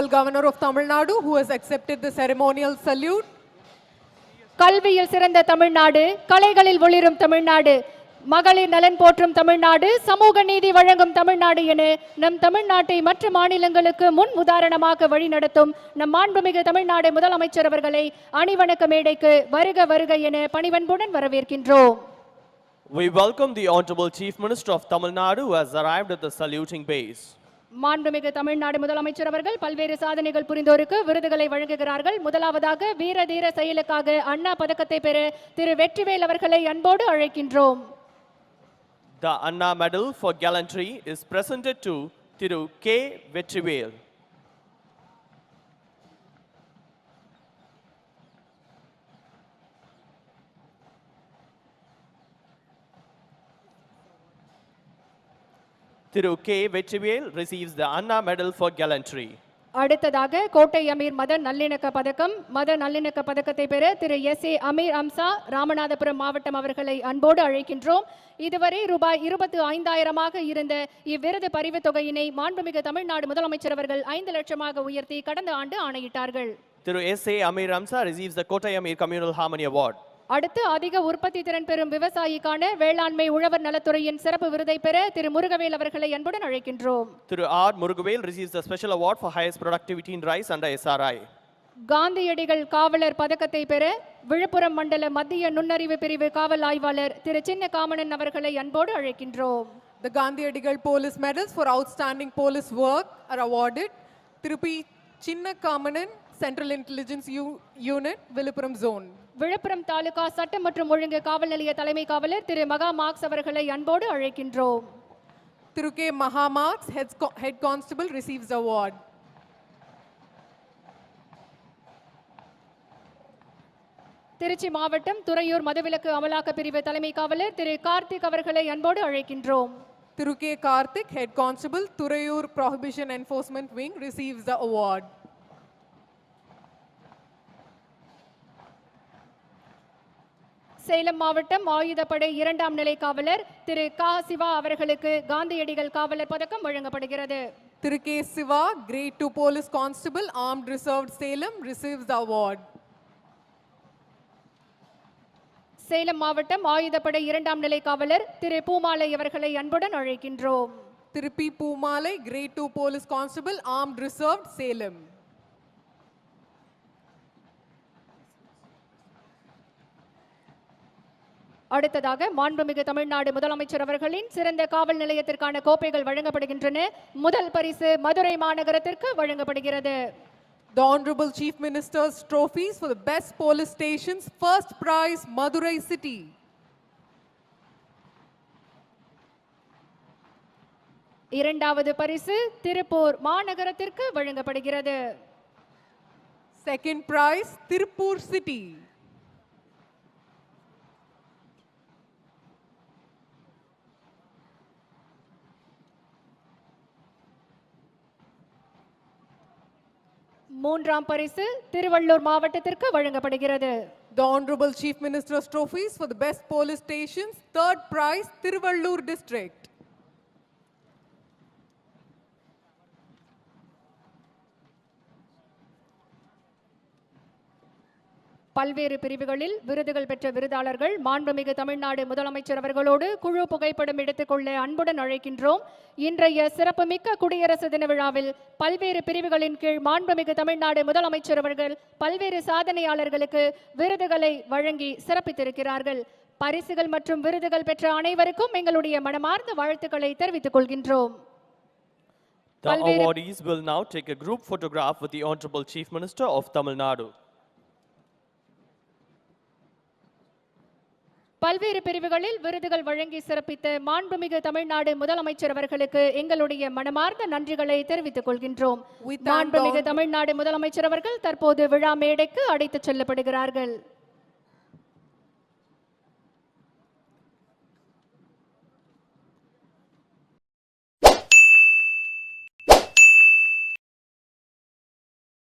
Honorable Governor of Tamil Nadu, who has accepted the ceremonial salute. கல்வியில் சிறந்த தமிழ்நாடு, கலைகளில் ஒளிரும் தமிழ்நாடு, மகளிர் நலன் போற்றும் தமிழ்நாடு, சமூக நீதி வழங்கும் தமிழ்நாடு என நம் தமிழ்நாட்டை மற்ற மாநிலங்களுக்கு முன் உதாரணமாக வழிநடத்தும் நம் மாண்புமிகு தமிழ்நாடு முதலமைச்சர் அவர்களை அணிவணக்க மேடைக்கு வருக வருக என பணிவன்புடன் வரவேற்கின்றோம். We welcome the Honorable Chief Minister of Tamil Nadu who has arrived at the saluting base. மாண்புமிகு தமிழ்நாடு முதலமைச்சர் அவர்கள் பல்வேறு சாதனைகள் புரிந்தோருக்கு விருதுகளை வழங்குகிறார்கள். முதலாவதாக வீர தீர செயலுக்காக அண்ணா பதக்கத்தை பெற திரு வெற்றிவேல் அவர்களை அன்போடு அழைக்கின்றோம். The Anna Medal for Gallantry is presented to Thiru K. Vetrivel. Thiru K. Vetrivel receives the Anna Medal for Gallantry. அடுத்ததாக கோட்டை அமீர் மத நல்லிணக்க பதக்கத்தை பெற திரு SA அமீர் அம்சா ராமநாதபுரம் மாவட்டம் அவர்களை அன்போடு அழைக்கின்றோம். இதுவரை ரூபாய் 25,000 இருந்த இவ்விருது பரிவு தொகையினை மாண்புமிகு தமிழ்நாடு முதலமைச்சர் அவர்கள் 5 லட்சமாக உயர்த்தி கடந்த ஆண்டு ஆணையிட்டார்கள். Thiru SA Amir Amsa receives the Kottai Amir Communal Harmony Award. அடுத்து அதிக உற்பத்தி திறன் பெறும் விவசாயிக்கான வேளாண்மை உழவர் நலத்துறையின் சிறப்பு விருதை பெற திரு முருகவேல் அவர்களை அன்புடன் அழைக்கின்றோம். Thiru R. Murugavel receives the special award for highest productivity in rice under SRI. காந்தியடிகள் காவலர் பதக்கத்தை பெற விழுப்புரம் மண்டல மத்திய நுண்ணறிவு பிரிவு காவல் ஆய்வாளர் திரு சின்ன காமனன் அவர்களை அன்போடு அழைக்கின்றோம். The Gandhiadigal Police Medals for outstanding police work are awarded. Thirupi Chinna Kamanan, Central Intelligence Unit, Viluppuram Zone. Villupuram taluka சட்டம் மற்றும் ஒழுங்கு காவல் நிலைய தலைமை காவலர் திரு மகா மார்க்ஸ் அவர்களை அன்போடு அழைக்கின்றோம். Thiru K. Maha Marks, Head Constable, receives the award. Trichy மாவட்டம் துறையூர் மதுவிலக்கு அமலாக்க பிரிவு தலைமை காவலர் திரு கார்த்திக் அவர்களை அன்போடு அழைக்கின்றோம். Thiru K. Karthik, Head Constable, Thurayur Prohibition Enforcement Wing, receives the award. Salem மாவட்டம் ஆயுதப்படை 2ஆம் நிலை காவலர் திரு கா சிவா அவர்களுக்கு காந்தியடிகள் காவலர் பதக்கம் வழங்கப்படுகிறது. Thiru K. Siva, Grade 2 Police Constable, Armed Reserved Salem, receives the award. Salem மாவட்டம் ஆயுதப்படை 2ஆம் நிலை காவலர் திரு பூமாலை அவர்களை அன்புடன் அழைக்கின்றோம். Thiru P. Poomalai, Grade 2 Police Constable, Armed Reserved Salem. அடுத்ததாக மாண்புமிகு தமிழ்நாடு முதலமைச்சர் அவர்களின் சிறந்த காவல் நிலையத்திற்கான கோப்பைகள் வழங்கப்படுகின்றன. முதல் பரிசு மதுரை மாநகரத்திற்கு வழங்கப்படுகிறது. The Honorable Chief Minister's trophies for the best police stations. First prize, Madurai City. இரண்டாவது பரிசு திருப்பூர் மாநகரத்திற்கு வழங்கப்படுகிறது. Second prize, Tirupur City. மூன்றாம் பரிசு திருவள்ளூர் மாவட்டத்திற்கு வழங்கப்படுகிறது. The Honorable Chief Minister's trophies for the best police stations. Third prize, Tiruvallur District. பல்வேறு பிரிவுகளில் விருதுகள் பெற்ற விருதாளர்கள் மாண்புமிகு தமிழ்நாடு முதலமைச்சர் அவர்களோடு குழு புகைப்படம் எடுத்துக்கொள்ள அன்புடன் அழைக்கின்றோம். இன்றைய சிறப்புமிக்க குடியரசு தின விழாவில் பல்வேறு பிரிவுகளின் கீழ் மாண்புமிகு தமிழ்நாடு முதலமைச்சர் அவர்கள் பல்வேறு சாதனையாளர்களுக்கு விருதுகளை வழங்கி சிறப்பித்திருக்கிறார்கள். பரிசுகள் மற்றும் விருதுகள் பெற்ற அனைவருக்கும் எங்களுடைய மனமார்ந்த வாழ்த்துக்களை தெரிவித்துக் கொள்கின்றோம். The awardees will now take a group photograph with the Honorable Chief Minister of Tamil Nadu. பல்வேறு பிரிவுகளில் விருதுகள் வழங்கி சிறப்பித்த மாண்புமிகு தமிழ்நாடு முதலமைச்சர் அவர்களுக்கு எங்களுடைய மனமார்ந்த நன்றிகளை தெரிவித்துக் கொள்கின்றோம். மாண்புமிகு தமிழ்நாடு முதலமைச்சர் அவர்கள் தற்போது விழா மேடைக்கு அழைத்துச் செல்லப்படுகிறார்கள்.